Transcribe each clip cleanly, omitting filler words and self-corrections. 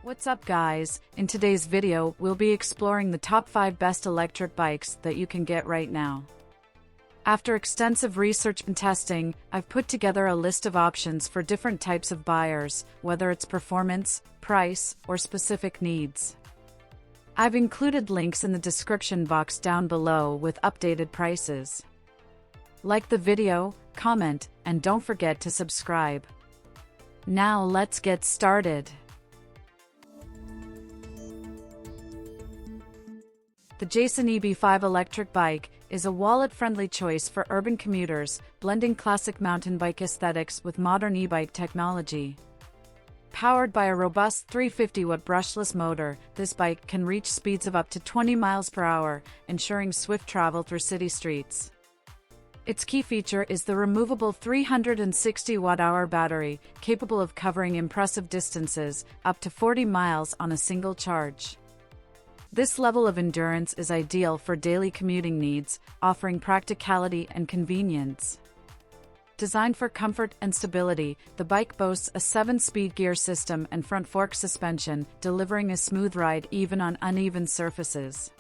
What's up guys, in today's video we'll be exploring the top 5 best electric bikes that you can get right now. After extensive research and testing, I've put together a list of options for different types of buyers, whether it's performance, price, or specific needs. I've included links in the description box down below with updated prices. Like the video, comment, and don't forget to subscribe. Now let's get started. The Jasion EB5 electric bike is a wallet-friendly choice for urban commuters, blending classic mountain bike aesthetics with modern e-bike technology. Powered by a robust 350-watt brushless motor, this bike can reach speeds of up to 20 miles per hour, ensuring swift travel through city streets. Its key feature is the removable 360 watt-hour battery, capable of covering impressive distances, up to 40 miles on a single charge. This level of endurance is ideal for daily commuting needs, offering practicality and convenience. Designed for comfort and stability, the bike boasts a 7-speed gear system and front fork suspension, delivering a smooth ride even on uneven surfaces.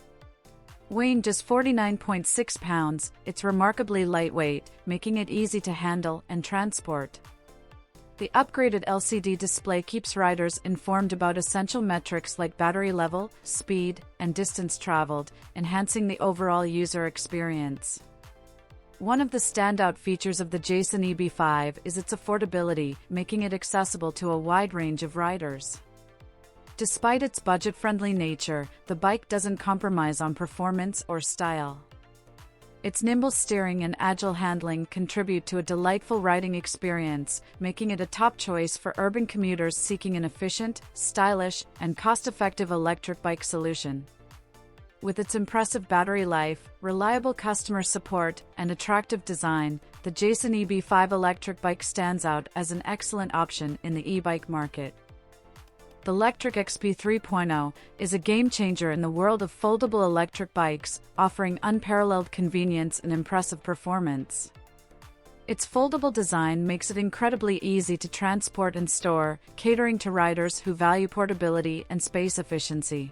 Weighing just 49.6 pounds, it's remarkably lightweight, making it easy to handle and transport. The upgraded LCD display keeps riders informed about essential metrics like battery level, speed, and distance traveled, enhancing the overall user experience. One of the standout features of the Jasion EB5 is its affordability, making it accessible to a wide range of riders. Despite its budget-friendly nature, the bike doesn't compromise on performance or style. Its nimble steering and agile handling contribute to a delightful riding experience, making it a top choice for urban commuters seeking an efficient, stylish, and cost-effective electric bike solution. With its impressive battery life, reliable customer support, and attractive design, the Jasion EB5 electric bike stands out as an excellent option in the e-bike market. The Lectric XP 3.0 is a game-changer in the world of foldable electric bikes, offering unparalleled convenience and impressive performance. Its foldable design makes it incredibly easy to transport and store, catering to riders who value portability and space efficiency.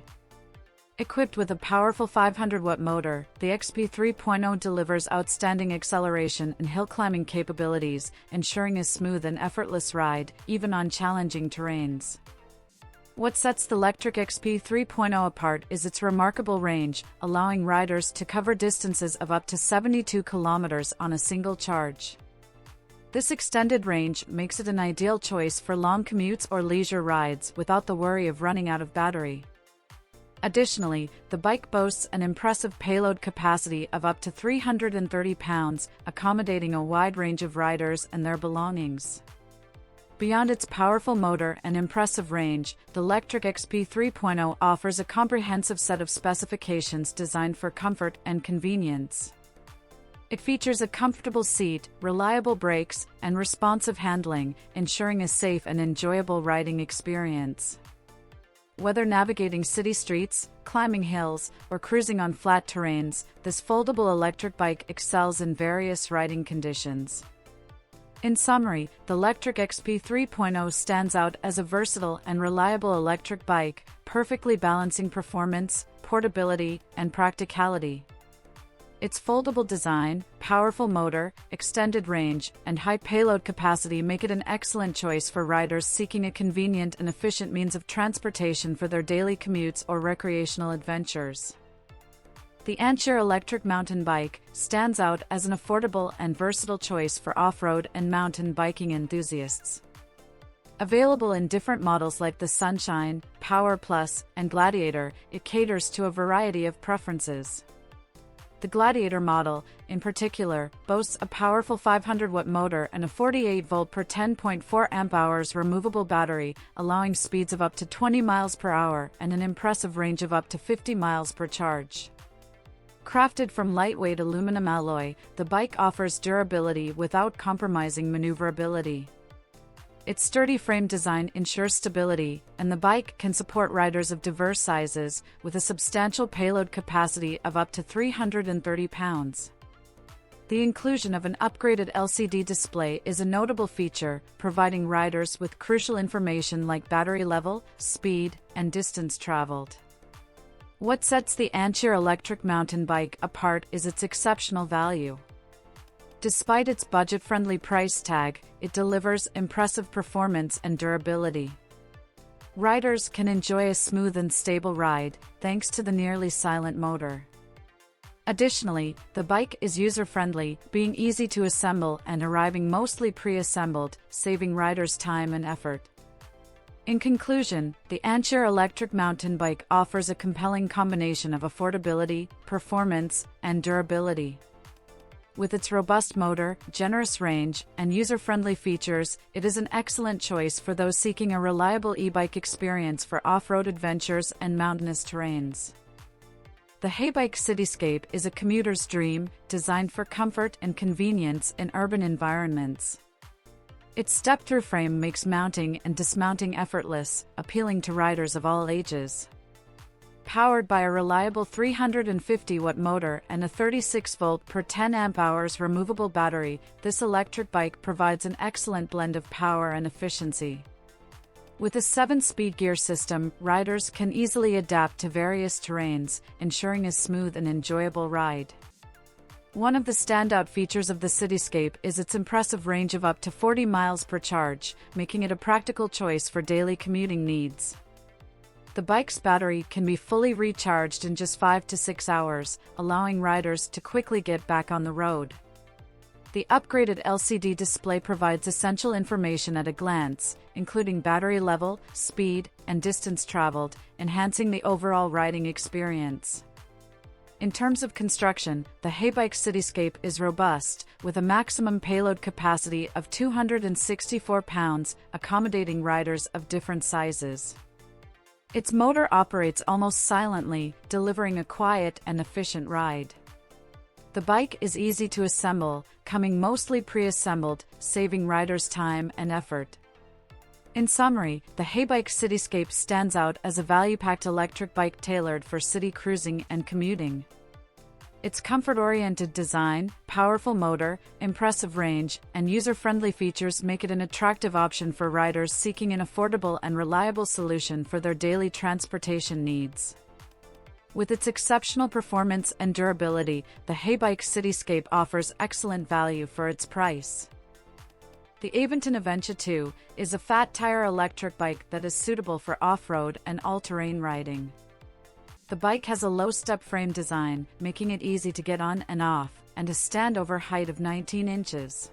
Equipped with a powerful 500-watt motor, the XP 3.0 delivers outstanding acceleration and hill-climbing capabilities, ensuring a smooth and effortless ride, even on challenging terrains. What sets the Lectric XP 3.0 apart is its remarkable range, allowing riders to cover distances of up to 72 kilometers on a single charge. This extended range makes it an ideal choice for long commutes or leisure rides without the worry of running out of battery. Additionally, the bike boasts an impressive payload capacity of up to 330 pounds, accommodating a wide range of riders and their belongings. Beyond its powerful motor and impressive range, the Lectric XP 3.0 offers a comprehensive set of specifications designed for comfort and convenience. It features a comfortable seat, reliable brakes, and responsive handling, ensuring a safe and enjoyable riding experience. Whether navigating city streets, climbing hills, or cruising on flat terrains, this foldable electric bike excels in various riding conditions. In summary, the Lectric XP 3.0 stands out as a versatile and reliable electric bike, perfectly balancing performance, portability, and practicality. Its foldable design, powerful motor, extended range, and high payload capacity make it an excellent choice for riders seeking a convenient and efficient means of transportation for their daily commutes or recreational adventures. The Ancheer electric mountain bike stands out as an affordable and versatile choice for off-road and mountain biking enthusiasts. Available in different models like the Sunshine, Power Plus, and Gladiator, it caters to a variety of preferences. The Gladiator model, in particular, boasts a powerful 500-watt motor and a 48-volt per 10.4 amp-hours removable battery, allowing speeds of up to 20 miles per hour and an impressive range of up to 50 miles per charge. Crafted from lightweight aluminum alloy, the bike offers durability without compromising maneuverability. Its sturdy frame design ensures stability, and the bike can support riders of diverse sizes, with a substantial payload capacity of up to 330 pounds. The inclusion of an upgraded LCD display is a notable feature, providing riders with crucial information like battery level, speed, and distance traveled. What sets the Ancheer electric mountain bike apart is its exceptional value. Despite its budget-friendly price tag, it delivers impressive performance and durability. Riders can enjoy a smooth and stable ride, thanks to the nearly silent motor. Additionally, the bike is user-friendly, being easy to assemble and arriving mostly pre-assembled, saving riders time and effort. In conclusion, the Ancheer electric mountain bike offers a compelling combination of affordability, performance, and durability. With its robust motor, generous range, and user-friendly features, it is an excellent choice for those seeking a reliable e-bike experience for off-road adventures and mountainous terrains. The Heybike Cityscape is a commuter's dream, designed for comfort and convenience in urban environments. Its step-through frame makes mounting and dismounting effortless, appealing to riders of all ages. Powered by a reliable 350-watt motor and a 36-volt per 10 amp-hours removable battery, this electric bike provides an excellent blend of power and efficiency. With a 7-speed gear system, riders can easily adapt to various terrains, ensuring a smooth and enjoyable ride. One of the standout features of the Cityscape is its impressive range of up to 40 miles per charge, making it a practical choice for daily commuting needs. The bike's battery can be fully recharged in just 5 to 6 hours, allowing riders to quickly get back on the road. The upgraded LCD display provides essential information at a glance, including battery level, speed, and distance traveled, enhancing the overall riding experience. In terms of construction, the Heybike Cityscape is robust, with a maximum payload capacity of 264 pounds, accommodating riders of different sizes. Its motor operates almost silently, delivering a quiet and efficient ride. The bike is easy to assemble, coming mostly pre-assembled, saving riders time and effort. In summary, the Heybike Cityscape stands out as a value-packed electric bike tailored for city cruising and commuting. Its comfort-oriented design, powerful motor, impressive range, and user-friendly features make it an attractive option for riders seeking an affordable and reliable solution for their daily transportation needs. With its exceptional performance and durability, the Heybike Cityscape offers excellent value for its price. The Aventon Aventure 2 is a fat-tire electric bike that is suitable for off-road and all-terrain riding. The bike has a low-step frame design, making it easy to get on and off, and a standover height of 19 inches.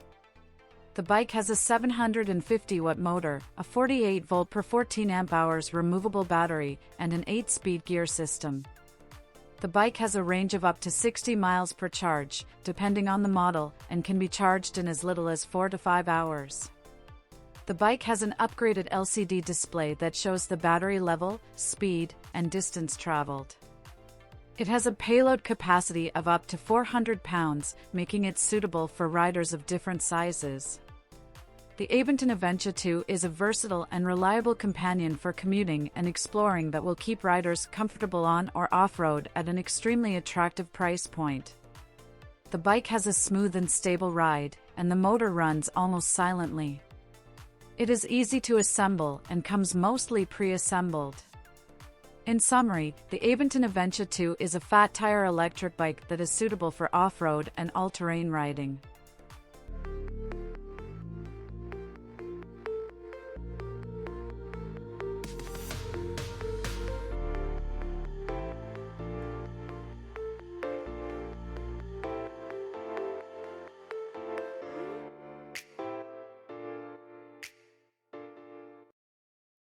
The bike has a 750-watt motor, a 48-volt per 14 amp-hours removable battery, and an 8-speed gear system. The bike has a range of up to 60 miles per charge, depending on the model, and can be charged in as little as 4 to 5 hours. The bike has an upgraded LCD display that shows the battery level, speed, and distance traveled. It has a payload capacity of up to 400 pounds, making it suitable for riders of different sizes. The Aventon Aventure 2 is a versatile and reliable companion for commuting and exploring that will keep riders comfortable on or off-road at an extremely attractive price point. The bike has a smooth and stable ride, and the motor runs almost silently. It is easy to assemble and comes mostly pre-assembled. In summary, the Aventon Aventure 2 is a fat-tire electric bike that is suitable for off-road and all-terrain riding.